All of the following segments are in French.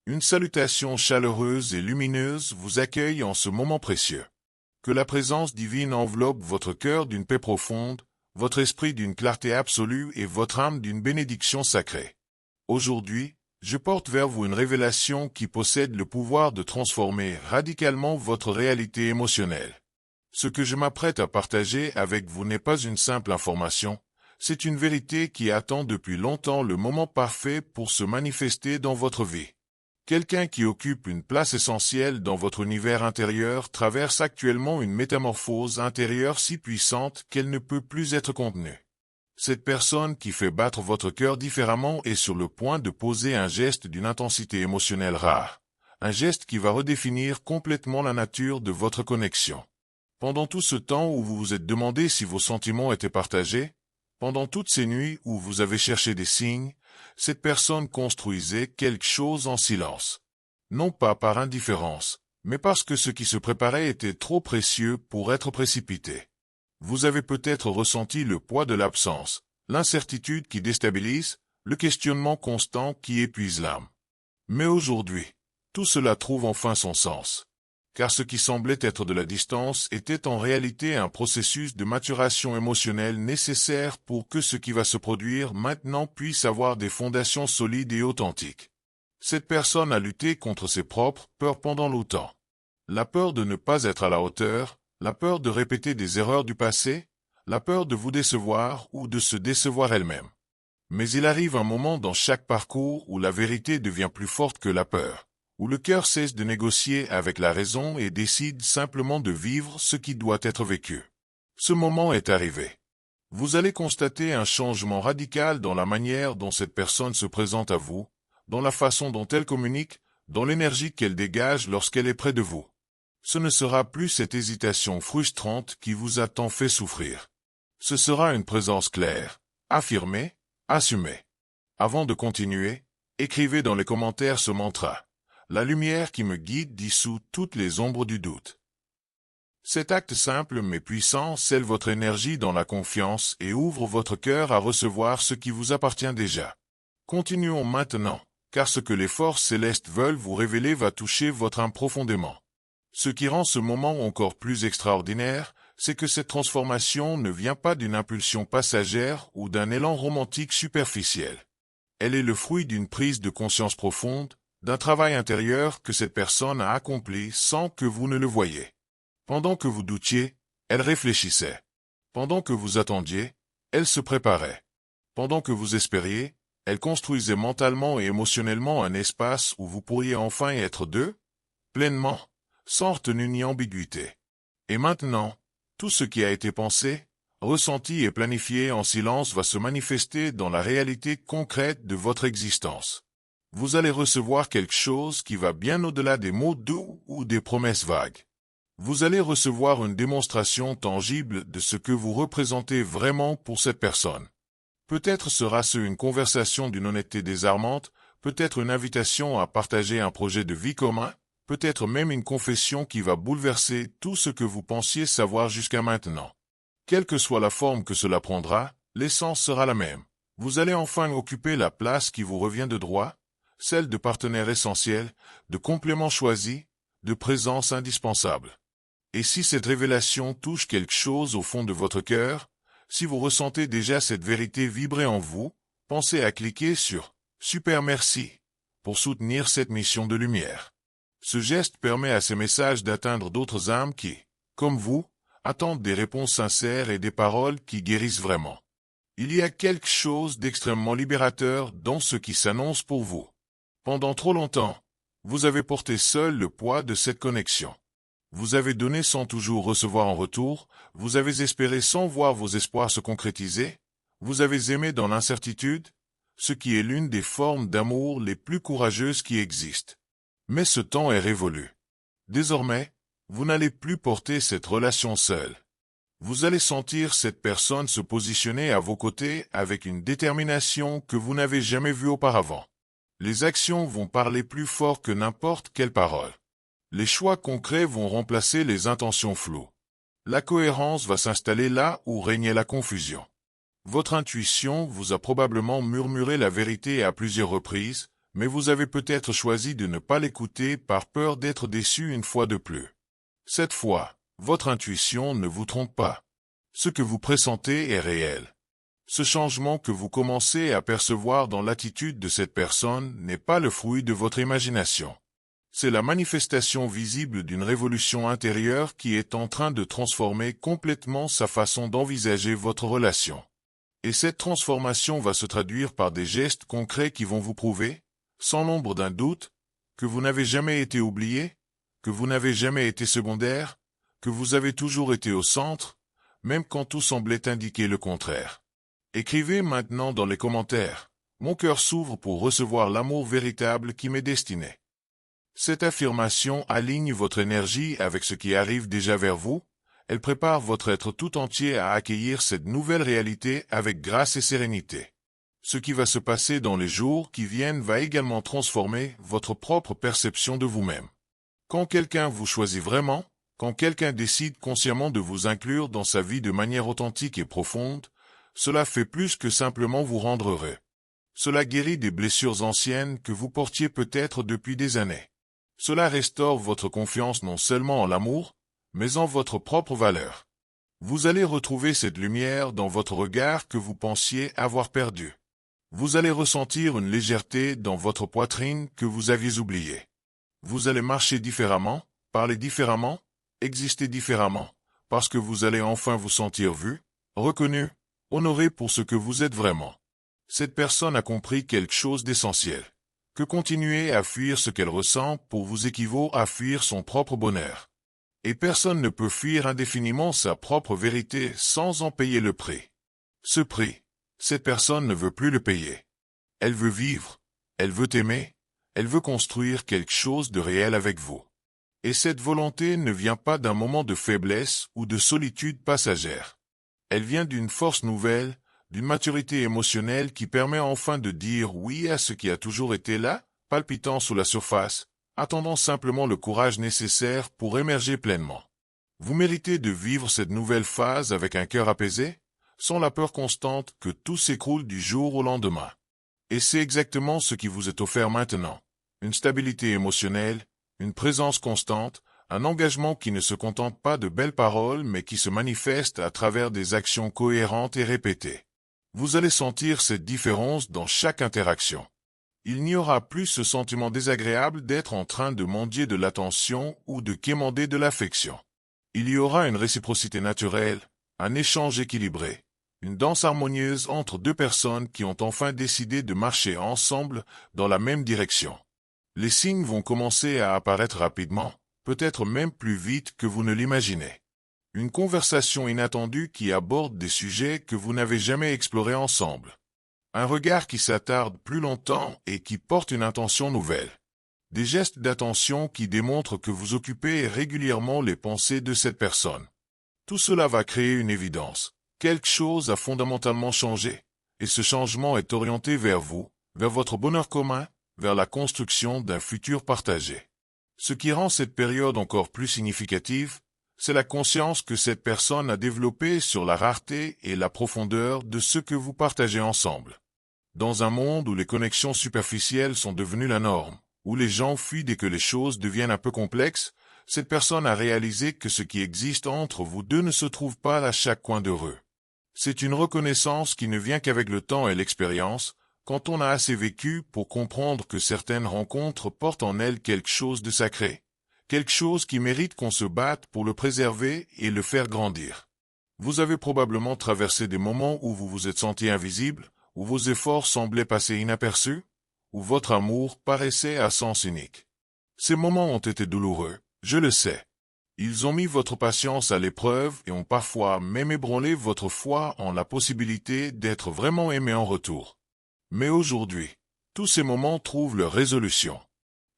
Une salutation chaleureuse et lumineuse vous accueille en ce moment précieux. Que la présence divine enveloppe votre cœur d'une paix profonde, votre esprit d'une clarté absolue et votre âme d'une bénédiction sacrée. Aujourd'hui, je porte vers vous une révélation qui possède le pouvoir de transformer radicalement votre réalité émotionnelle. Ce que je m'apprête à partager avec vous n'est pas une simple information, c'est une vérité qui attend depuis longtemps le moment parfait pour se manifester dans votre vie. Quelqu'un qui occupe une place essentielle dans votre univers intérieur traverse actuellement une métamorphose intérieure si puissante qu'elle ne peut plus être contenue. Cette personne qui fait battre votre cœur différemment est sur le point de poser un geste d'une intensité émotionnelle rare. Un geste qui va redéfinir complètement la nature de votre connexion. Pendant tout ce temps où vous vous êtes demandé si vos sentiments étaient partagés, pendant toutes ces nuits où vous avez cherché des signes, cette personne construisait quelque chose en silence. Non pas par indifférence, mais parce que ce qui se préparait était trop précieux pour être précipité. Vous avez peut-être ressenti le poids de l'absence, l'incertitude qui déstabilise, le questionnement constant qui épuise l'âme. Mais aujourd'hui, tout cela trouve enfin son sens. Car ce qui semblait être de la distance était en réalité un processus de maturation émotionnelle nécessaire pour que ce qui va se produire maintenant puisse avoir des fondations solides et authentiques. Cette personne a lutté contre ses propres peurs pendant longtemps. La peur de ne pas être à la hauteur, la peur de répéter des erreurs du passé, la peur de vous décevoir ou de se décevoir elle-même. Mais il arrive un moment dans chaque parcours où la vérité devient plus forte que la peur, où le cœur cesse de négocier avec la raison et décide simplement de vivre ce qui doit être vécu. Ce moment est arrivé. Vous allez constater un changement radical dans la manière dont cette personne se présente à vous, dans la façon dont elle communique, dans l'énergie qu'elle dégage lorsqu'elle est près de vous. Ce ne sera plus cette hésitation frustrante qui vous a tant fait souffrir. Ce sera une présence claire, affirmée, assumée. Avant de continuer, écrivez dans les commentaires ce mantra. La lumière qui me guide dissout toutes les ombres du doute. Cet acte simple mais puissant scelle votre énergie dans la confiance et ouvre votre cœur à recevoir ce qui vous appartient déjà. Continuons maintenant, car ce que les forces célestes veulent vous révéler va toucher votre âme profondément. Ce qui rend ce moment encore plus extraordinaire, c'est que cette transformation ne vient pas d'une impulsion passagère ou d'un élan romantique superficiel. Elle est le fruit d'une prise de conscience profonde, d'un travail intérieur que cette personne a accompli sans que vous ne le voyiez. Pendant que vous doutiez, elle réfléchissait. Pendant que vous attendiez, elle se préparait. Pendant que vous espériez, elle construisait mentalement et émotionnellement un espace où vous pourriez enfin être deux, pleinement, sans retenue ni ambiguïté. Et maintenant, tout ce qui a été pensé, ressenti et planifié en silence va se manifester dans la réalité concrète de votre existence. Vous allez recevoir quelque chose qui va bien au-delà des mots doux ou des promesses vagues. Vous allez recevoir une démonstration tangible de ce que vous représentez vraiment pour cette personne. Peut-être sera-ce une conversation d'une honnêteté désarmante, peut-être une invitation à partager un projet de vie commun, peut-être même une confession qui va bouleverser tout ce que vous pensiez savoir jusqu'à maintenant. Quelle que soit la forme que cela prendra, l'essence sera la même. Vous allez enfin occuper la place qui vous revient de droit, celle de partenaire essentiel, de complément choisi, de présence indispensable. Et si cette révélation touche quelque chose au fond de votre cœur, si vous ressentez déjà cette vérité vibrer en vous, pensez à cliquer sur « Super merci » pour soutenir cette mission de lumière. Ce geste permet à ces messages d'atteindre d'autres âmes qui, comme vous, attendent des réponses sincères et des paroles qui guérissent vraiment. Il y a quelque chose d'extrêmement libérateur dans ce qui s'annonce pour vous. Pendant trop longtemps, vous avez porté seul le poids de cette connexion. Vous avez donné sans toujours recevoir en retour, vous avez espéré sans voir vos espoirs se concrétiser, vous avez aimé dans l'incertitude, ce qui est l'une des formes d'amour les plus courageuses qui existent. Mais ce temps est révolu. Désormais, vous n'allez plus porter cette relation seule. Vous allez sentir cette personne se positionner à vos côtés avec une détermination que vous n'avez jamais vue auparavant. Les actions vont parler plus fort que n'importe quelle parole. Les choix concrets vont remplacer les intentions floues. La cohérence va s'installer là où régnait la confusion. Votre intuition vous a probablement murmuré la vérité à plusieurs reprises, Mais vous avez peut-être choisi de ne pas l'écouter par peur d'être déçu une fois de plus. Cette fois, votre intuition ne vous trompe pas. Ce que vous pressentez est réel. Ce changement que vous commencez à percevoir dans l'attitude de cette personne n'est pas le fruit de votre imagination. C'est la manifestation visible d'une révolution intérieure qui est en train de transformer complètement sa façon d'envisager votre relation. Et cette transformation va se traduire par des gestes concrets qui vont vous prouver, sans l'ombre d'un doute, que vous n'avez jamais été oublié, que vous n'avez jamais été secondaire, que vous avez toujours été au centre, même quand tout semblait indiquer le contraire. Écrivez maintenant dans les commentaires. Mon cœur s'ouvre pour recevoir l'amour véritable qui m'est destiné. Cette affirmation aligne votre énergie avec ce qui arrive déjà vers vous. Elle prépare votre être tout entier à accueillir cette nouvelle réalité avec grâce et sérénité. Ce qui va se passer dans les jours qui viennent va également transformer votre propre perception de vous-même. Quand quelqu'un vous choisit vraiment, quand quelqu'un décide consciemment de vous inclure dans sa vie de manière authentique et profonde, cela fait plus que simplement vous rendre heureux. Cela guérit des blessures anciennes que vous portiez peut-être depuis des années. Cela restaure votre confiance non seulement en l'amour, mais en votre propre valeur. Vous allez retrouver cette lumière dans votre regard que vous pensiez avoir perdu. Vous allez ressentir une légèreté dans votre poitrine que vous aviez oubliée. Vous allez marcher différemment, parler différemment, exister différemment, parce que vous allez enfin vous sentir vu, reconnu, honoré pour ce que vous êtes vraiment. Cette personne a compris quelque chose d'essentiel. Que continuer à fuir ce qu'elle ressent pour vous équivaut à fuir son propre bonheur. Et personne ne peut fuir indéfiniment sa propre vérité sans en payer le prix. Ce prix, cette personne ne veut plus le payer. Elle veut vivre, elle veut aimer, elle veut construire quelque chose de réel avec vous. Et cette volonté ne vient pas d'un moment de faiblesse ou de solitude passagère. Elle vient d'une force nouvelle, d'une maturité émotionnelle qui permet enfin de dire oui à ce qui a toujours été là, palpitant sous la surface, attendant simplement le courage nécessaire pour émerger pleinement. Vous méritez de vivre cette nouvelle phase avec un cœur apaisé, sans la peur constante que tout s'écroule du jour au lendemain. Et c'est exactement ce qui vous est offert maintenant. Une stabilité émotionnelle, une présence constante, un engagement qui ne se contente pas de belles paroles mais qui se manifeste à travers des actions cohérentes et répétées. Vous allez sentir cette différence dans chaque interaction. Il n'y aura plus ce sentiment désagréable d'être en train de mendier de l'attention ou de quémander de l'affection. Il y aura une réciprocité naturelle, un échange équilibré, une danse harmonieuse entre deux personnes qui ont enfin décidé de marcher ensemble dans la même direction. Les signes vont commencer à apparaître rapidement, peut-être même plus vite que vous ne l'imaginez. Une conversation inattendue qui aborde des sujets que vous n'avez jamais explorés ensemble. Un regard qui s'attarde plus longtemps et qui porte une intention nouvelle. Des gestes d'attention qui démontrent que vous occupez régulièrement les pensées de cette personne. Tout cela va créer une évidence. Quelque chose a fondamentalement changé, et ce changement est orienté vers vous, vers votre bonheur commun, vers la construction d'un futur partagé. Ce qui rend cette période encore plus significative, c'est la conscience que cette personne a développée sur la rareté et la profondeur de ce que vous partagez ensemble. Dans un monde où les connexions superficielles sont devenues la norme, où les gens fuient dès que les choses deviennent un peu complexes, cette personne a réalisé que ce qui existe entre vous deux ne se trouve pas à chaque coin de rue. C'est une reconnaissance qui ne vient qu'avec le temps et l'expérience, quand on a assez vécu pour comprendre que certaines rencontres portent en elles quelque chose de sacré. Quelque chose qui mérite qu'on se batte pour le préserver et le faire grandir. Vous avez probablement traversé des moments où vous vous êtes senti invisible, où vos efforts semblaient passer inaperçus, où votre amour paraissait à sens unique. Ces moments ont été douloureux, je le sais. Ils ont mis votre patience à l'épreuve et ont parfois même ébranlé votre foi en la possibilité d'être vraiment aimé en retour. Mais aujourd'hui, tous ces moments trouvent leur résolution.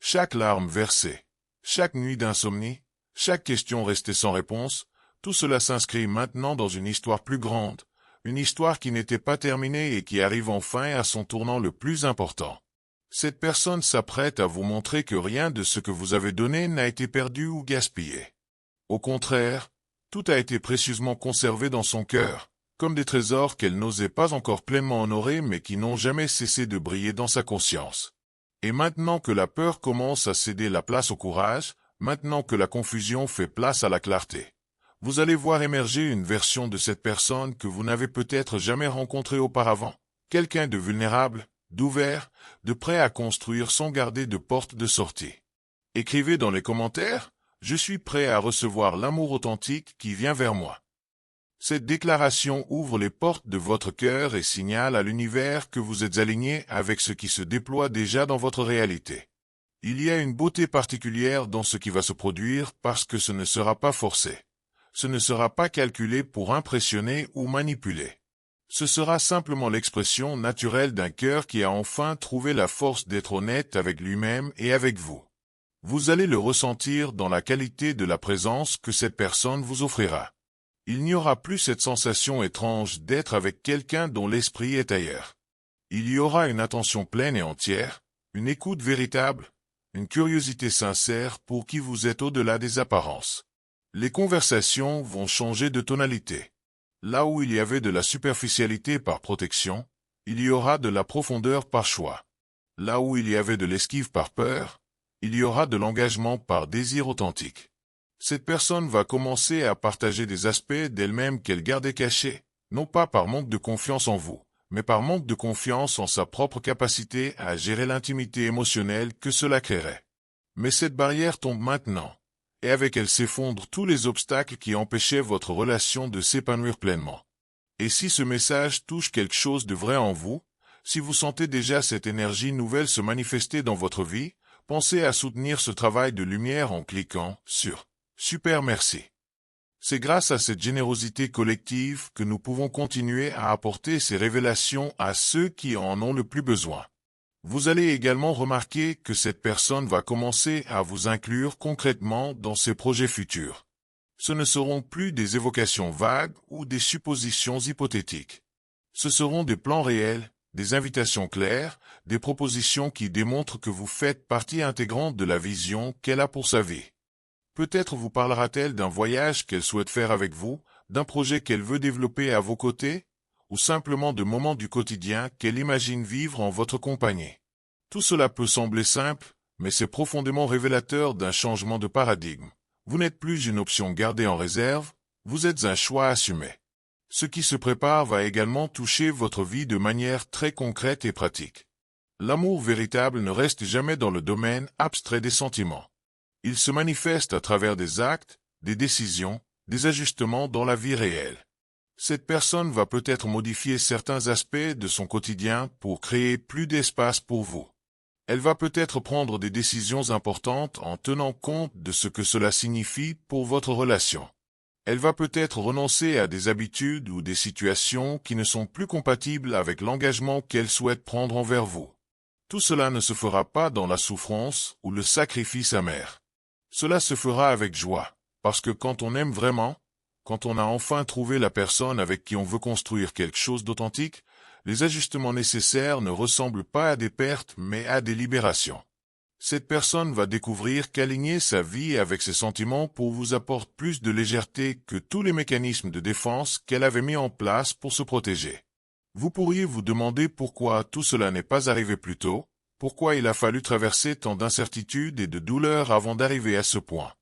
Chaque larme versée, chaque nuit d'insomnie, chaque question restée sans réponse, tout cela s'inscrit maintenant dans une histoire plus grande, une histoire qui n'était pas terminée et qui arrive enfin à son tournant le plus important. Cette personne s'apprête à vous montrer que rien de ce que vous avez donné n'a été perdu ou gaspillé. Au contraire, tout a été précieusement conservé dans son cœur, comme des trésors qu'elle n'osait pas encore pleinement honorer mais qui n'ont jamais cessé de briller dans sa conscience. Et maintenant que la peur commence à céder la place au courage, maintenant que la confusion fait place à la clarté, vous allez voir émerger une version de cette personne que vous n'avez peut-être jamais rencontrée auparavant. Quelqu'un de vulnérable, d'ouvert, de prêt à construire sans garder de porte de sortie. Écrivez dans les commentaires « Je suis prêt à recevoir l'amour authentique qui vient vers moi ». Cette déclaration ouvre les portes de votre cœur et signale à l'univers que vous êtes aligné avec ce qui se déploie déjà dans votre réalité. Il y a une beauté particulière dans ce qui va se produire parce que ce ne sera pas forcé. Ce ne sera pas calculé pour impressionner ou manipuler. Ce sera simplement l'expression naturelle d'un cœur qui a enfin trouvé la force d'être honnête avec lui-même et avec vous. Vous allez le ressentir dans la qualité de la présence que cette personne vous offrira. Il n'y aura plus cette sensation étrange d'être avec quelqu'un dont l'esprit est ailleurs. Il y aura une attention pleine et entière, une écoute véritable, une curiosité sincère pour qui vous êtes au-delà des apparences. Les conversations vont changer de tonalité. Là où il y avait de la superficialité par protection, il y aura de la profondeur par choix. Là où il y avait de l'esquive par peur, il y aura de l'engagement par désir authentique. Cette personne va commencer à partager des aspects d'elle-même qu'elle gardait cachés, non pas par manque de confiance en vous, mais par manque de confiance en sa propre capacité à gérer l'intimité émotionnelle que cela créerait. Mais cette barrière tombe maintenant, et avec elle s'effondrent tous les obstacles qui empêchaient votre relation de s'épanouir pleinement. Et si ce message touche quelque chose de vrai en vous, si vous sentez déjà cette énergie nouvelle se manifester dans votre vie, pensez à soutenir ce travail de lumière en cliquant sur « Super merci ». C'est grâce à cette générosité collective que nous pouvons continuer à apporter ces révélations à ceux qui en ont le plus besoin. Vous allez également remarquer que cette personne va commencer à vous inclure concrètement dans ses projets futurs. Ce ne seront plus des évocations vagues ou des suppositions hypothétiques. Ce seront des plans réels, des invitations claires, des propositions qui démontrent que vous faites partie intégrante de la vision qu'elle a pour sa vie. Peut-être vous parlera-t-elle d'un voyage qu'elle souhaite faire avec vous, d'un projet qu'elle veut développer à vos côtés, ou simplement de moments du quotidien qu'elle imagine vivre en votre compagnie. Tout cela peut sembler simple, mais c'est profondément révélateur d'un changement de paradigme. Vous n'êtes plus une option gardée en réserve, vous êtes un choix assumé. Ce qui se prépare va également toucher votre vie de manière très concrète et pratique. L'amour véritable ne reste jamais dans le domaine abstrait des sentiments. Il se manifeste à travers des actes, des décisions, des ajustements dans la vie réelle. Cette personne va peut-être modifier certains aspects de son quotidien pour créer plus d'espace pour vous. Elle va peut-être prendre des décisions importantes en tenant compte de ce que cela signifie pour votre relation. Elle va peut-être renoncer à des habitudes ou des situations qui ne sont plus compatibles avec l'engagement qu'elle souhaite prendre envers vous. Tout cela ne se fera pas dans la souffrance ou le sacrifice amer. Cela se fera avec joie, parce que quand on aime vraiment, quand on a enfin trouvé la personne avec qui on veut construire quelque chose d'authentique, les ajustements nécessaires ne ressemblent pas à des pertes mais à des libérations. Cette personne va découvrir qu'aligner sa vie avec ses sentiments pour vous apporte plus de légèreté que tous les mécanismes de défense qu'elle avait mis en place pour se protéger. Vous pourriez vous demander pourquoi tout cela n'est pas arrivé plus tôt, pourquoi il a fallu traverser tant d'incertitudes et de douleurs avant d'arriver à ce point.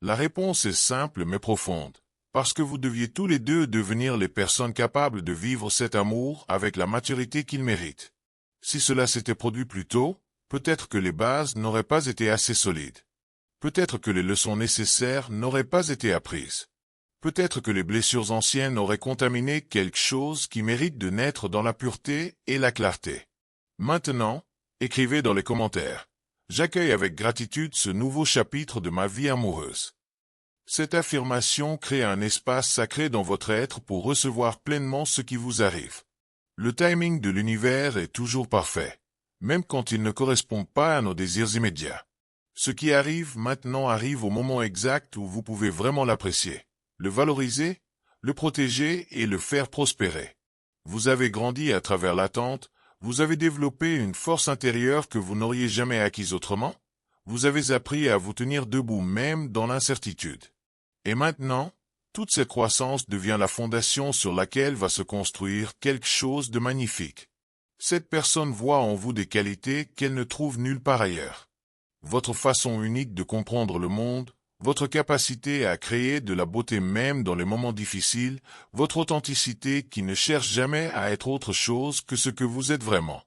La réponse est simple mais profonde. Parce que vous deviez tous les deux devenir les personnes capables de vivre cet amour avec la maturité qu'il mérite. Si cela s'était produit plus tôt, peut-être que les bases n'auraient pas été assez solides. Peut-être que les leçons nécessaires n'auraient pas été apprises. Peut-être que les blessures anciennes auraient contaminé quelque chose qui mérite de naître dans la pureté et la clarté. Maintenant, écrivez dans les commentaires. J'accueille avec gratitude ce nouveau chapitre de ma vie amoureuse. Cette affirmation crée un espace sacré dans votre être pour recevoir pleinement ce qui vous arrive. Le timing de l'univers est toujours parfait, même quand il ne correspond pas à nos désirs immédiats. Ce qui arrive maintenant arrive au moment exact où vous pouvez vraiment l'apprécier, le valoriser, le protéger et le faire prospérer. Vous avez grandi à travers l'attente, vous avez développé une force intérieure que vous n'auriez jamais acquise autrement, vous avez appris à vous tenir debout même dans l'incertitude. Et maintenant, toute cette croissance devient la fondation sur laquelle va se construire quelque chose de magnifique. Cette personne voit en vous des qualités qu'elle ne trouve nulle part ailleurs. Votre façon unique de comprendre le monde, votre capacité à créer de la beauté même dans les moments difficiles, votre authenticité qui ne cherche jamais à être autre chose que ce que vous êtes vraiment.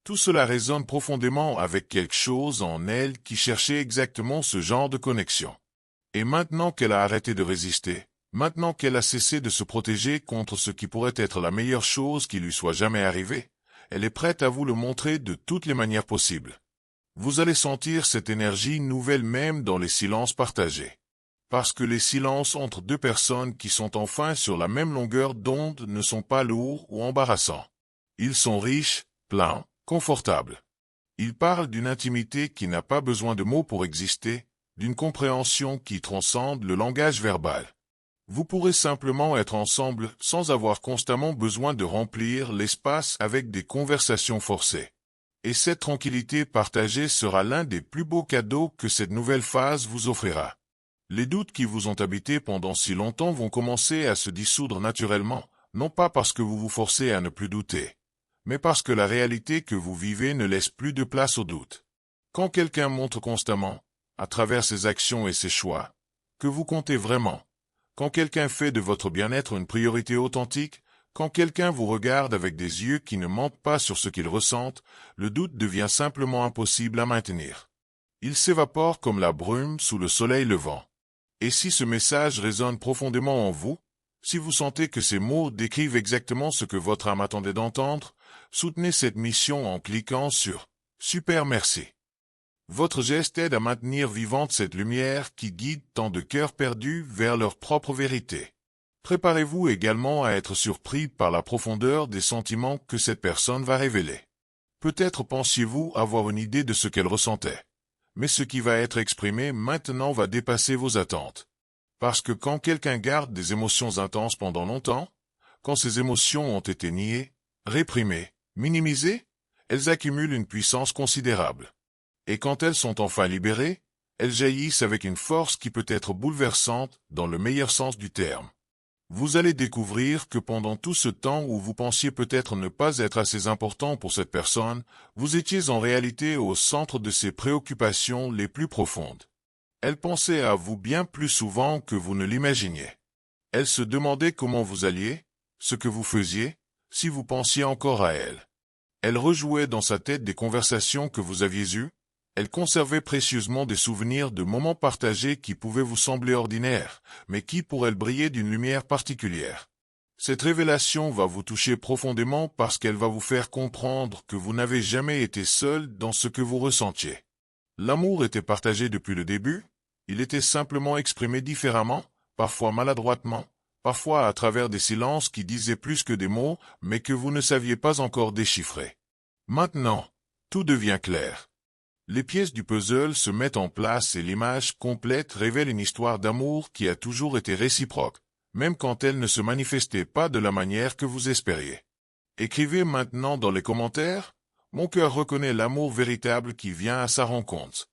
Tout cela résonne profondément avec quelque chose en elle qui cherchait exactement ce genre de connexion. Et maintenant qu'elle a arrêté de résister, maintenant qu'elle a cessé de se protéger contre ce qui pourrait être la meilleure chose qui lui soit jamais arrivée, elle est prête à vous le montrer de toutes les manières possibles. Vous allez sentir cette énergie nouvelle même dans les silences partagés. Parce que les silences entre deux personnes qui sont enfin sur la même longueur d'onde ne sont pas lourds ou embarrassants. Ils sont riches, pleins, confortables. Ils parlent d'une intimité qui n'a pas besoin de mots pour exister, d'une compréhension qui transcende le langage verbal. Vous pourrez simplement être ensemble sans avoir constamment besoin de remplir l'espace avec des conversations forcées. Et cette tranquillité partagée sera l'un des plus beaux cadeaux que cette nouvelle phase vous offrira. Les doutes qui vous ont habité pendant si longtemps vont commencer à se dissoudre naturellement, non pas parce que vous vous forcez à ne plus douter, mais parce que la réalité que vous vivez ne laisse plus de place au doute. Quand quelqu'un montre constamment, à travers ses actions et ses choix, que vous comptez vraiment, quand quelqu'un fait de votre bien-être une priorité authentique, quand quelqu'un vous regarde avec des yeux qui ne mentent pas sur ce qu'il ressente, le doute devient simplement impossible à maintenir. Il s'évapore comme la brume sous le soleil levant. Et si ce message résonne profondément en vous, si vous sentez que ces mots décrivent exactement ce que votre âme attendait d'entendre, soutenez cette mission en cliquant sur « Super merci ». Votre geste aide à maintenir vivante cette lumière qui guide tant de cœurs perdus vers leur propre vérité. Préparez-vous également à être surpris par la profondeur des sentiments que cette personne va révéler. Peut-être pensiez-vous avoir une idée de ce qu'elle ressentait, mais ce qui va être exprimé maintenant va dépasser vos attentes. Parce que quand quelqu'un garde des émotions intenses pendant longtemps, quand ces émotions ont été niées, réprimées, minimisées, elles accumulent une puissance considérable. Et quand elles sont enfin libérées, elles jaillissent avec une force qui peut être bouleversante dans le meilleur sens du terme. Vous allez découvrir que pendant tout ce temps où vous pensiez peut-être ne pas être assez important pour cette personne, vous étiez en réalité au centre de ses préoccupations les plus profondes. Elle pensait à vous bien plus souvent que vous ne l'imaginiez. Elle se demandait comment vous alliez, ce que vous faisiez, si vous pensiez encore à elle. Elle rejouait dans sa tête des conversations que vous aviez eues. Elle conservait précieusement des souvenirs de moments partagés qui pouvaient vous sembler ordinaires, mais qui pour elle brillaient d'une lumière particulière. Cette révélation va vous toucher profondément parce qu'elle va vous faire comprendre que vous n'avez jamais été seul dans ce que vous ressentiez. L'amour était partagé depuis le début, il était simplement exprimé différemment, parfois maladroitement, parfois à travers des silences qui disaient plus que des mots, mais que vous ne saviez pas encore déchiffrer. Maintenant, tout devient clair. Les pièces du puzzle se mettent en place et l'image complète révèle une histoire d'amour qui a toujours été réciproque, même quand elle ne se manifestait pas de la manière que vous espériez. Écrivez maintenant dans les commentaires, « Mon cœur reconnaît l'amour véritable qui vient à sa rencontre ».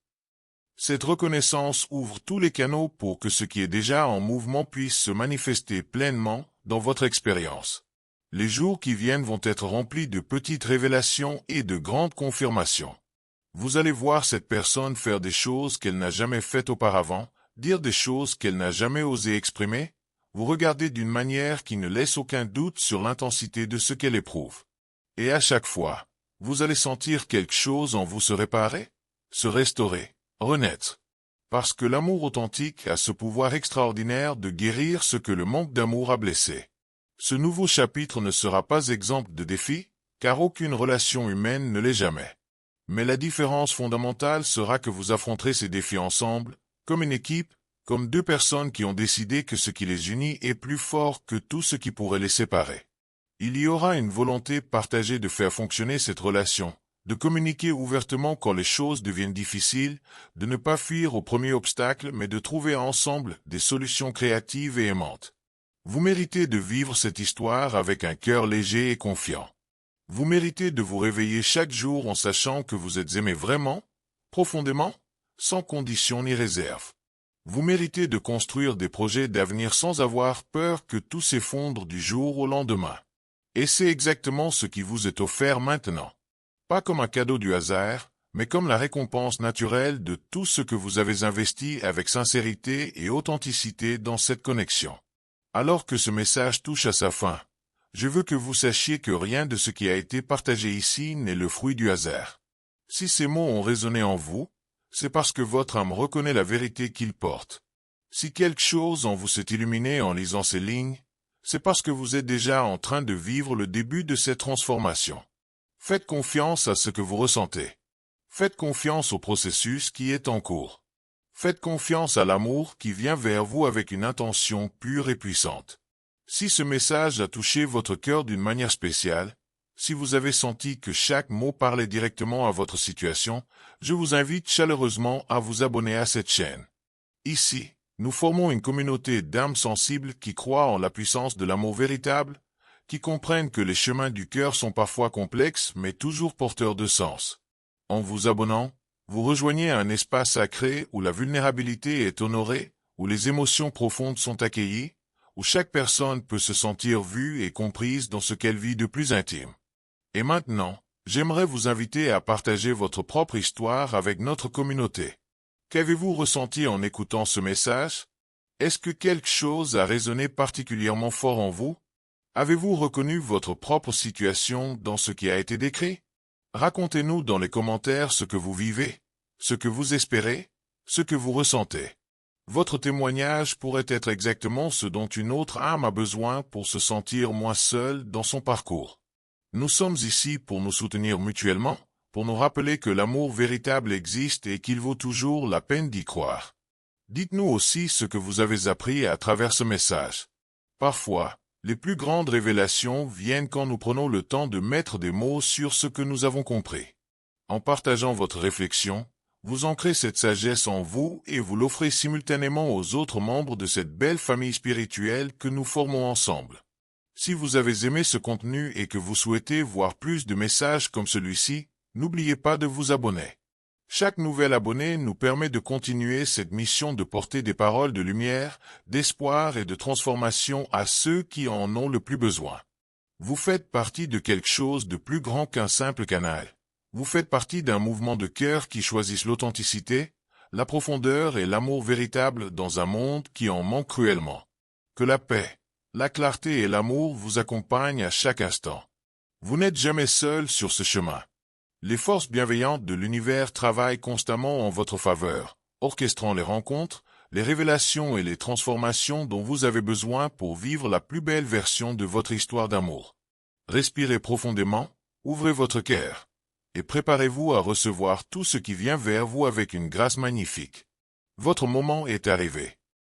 Cette reconnaissance ouvre tous les canaux pour que ce qui est déjà en mouvement puisse se manifester pleinement dans votre expérience. Les jours qui viennent vont être remplis de petites révélations et de grandes confirmations. Vous allez voir cette personne faire des choses qu'elle n'a jamais faites auparavant, dire des choses qu'elle n'a jamais osé exprimer, vous regardez d'une manière qui ne laisse aucun doute sur l'intensité de ce qu'elle éprouve. Et à chaque fois, vous allez sentir quelque chose en vous se réparer, se restaurer, renaître. Parce que l'amour authentique a ce pouvoir extraordinaire de guérir ce que le manque d'amour a blessé. Ce nouveau chapitre ne sera pas exempt de défis, car aucune relation humaine ne l'est jamais. Mais la différence fondamentale sera que vous affronterez ces défis ensemble, comme une équipe, comme deux personnes qui ont décidé que ce qui les unit est plus fort que tout ce qui pourrait les séparer. Il y aura une volonté partagée de faire fonctionner cette relation, de communiquer ouvertement quand les choses deviennent difficiles, de ne pas fuir au premier obstacle mais de trouver ensemble des solutions créatives et aimantes. Vous méritez de vivre cette histoire avec un cœur léger et confiant. Vous méritez de vous réveiller chaque jour en sachant que vous êtes aimé vraiment, profondément, sans condition ni réserve. Vous méritez de construire des projets d'avenir sans avoir peur que tout s'effondre du jour au lendemain. Et c'est exactement ce qui vous est offert maintenant. Pas comme un cadeau du hasard, mais comme la récompense naturelle de tout ce que vous avez investi avec sincérité et authenticité dans cette connexion. Alors que ce message touche à sa fin, je veux que vous sachiez que rien de ce qui a été partagé ici n'est le fruit du hasard. Si ces mots ont résonné en vous, c'est parce que votre âme reconnaît la vérité qu'ils portent. Si quelque chose en vous s'est illuminé en lisant ces lignes, c'est parce que vous êtes déjà en train de vivre le début de cette transformation. Faites confiance à ce que vous ressentez. Faites confiance au processus qui est en cours. Faites confiance à l'amour qui vient vers vous avec une intention pure et puissante. Si ce message a touché votre cœur d'une manière spéciale, si vous avez senti que chaque mot parlait directement à votre situation, je vous invite chaleureusement à vous abonner à cette chaîne. Ici, nous formons une communauté d'âmes sensibles qui croient en la puissance de l'amour véritable, qui comprennent que les chemins du cœur sont parfois complexes mais toujours porteurs de sens. En vous abonnant, vous rejoignez un espace sacré où la vulnérabilité est honorée, où les émotions profondes sont accueillies, où chaque personne peut se sentir vue et comprise dans ce qu'elle vit de plus intime. Et maintenant, j'aimerais vous inviter à partager votre propre histoire avec notre communauté. Qu'avez-vous ressenti en écoutant ce message? Est-ce que quelque chose a résonné particulièrement fort en vous? Avez-vous reconnu votre propre situation dans ce qui a été décrit? Racontez-nous dans les commentaires ce que vous vivez, ce que vous espérez, ce que vous ressentez. Votre témoignage pourrait être exactement ce dont une autre âme a besoin pour se sentir moins seule dans son parcours. Nous sommes ici pour nous soutenir mutuellement, pour nous rappeler que l'amour véritable existe et qu'il vaut toujours la peine d'y croire. Dites-nous aussi ce que vous avez appris à travers ce message. Parfois, les plus grandes révélations viennent quand nous prenons le temps de mettre des mots sur ce que nous avons compris. En partageant votre réflexion, vous ancrez cette sagesse en vous et vous l'offrez simultanément aux autres membres de cette belle famille spirituelle que nous formons ensemble. Si vous avez aimé ce contenu et que vous souhaitez voir plus de messages comme celui-ci, n'oubliez pas de vous abonner. Chaque nouvel abonné nous permet de continuer cette mission de porter des paroles de lumière, d'espoir et de transformation à ceux qui en ont le plus besoin. Vous faites partie de quelque chose de plus grand qu'un simple canal. Vous faites partie d'un mouvement de cœur qui choisissent l'authenticité, la profondeur et l'amour véritable dans un monde qui en manque cruellement. Que la paix, la clarté et l'amour vous accompagnent à chaque instant. Vous n'êtes jamais seul sur ce chemin. Les forces bienveillantes de l'univers travaillent constamment en votre faveur, orchestrant les rencontres, les révélations et les transformations dont vous avez besoin pour vivre la plus belle version de votre histoire d'amour. Respirez profondément, ouvrez votre cœur, et préparez-vous à recevoir tout ce qui vient vers vous avec une grâce magnifique. Votre moment est arrivé.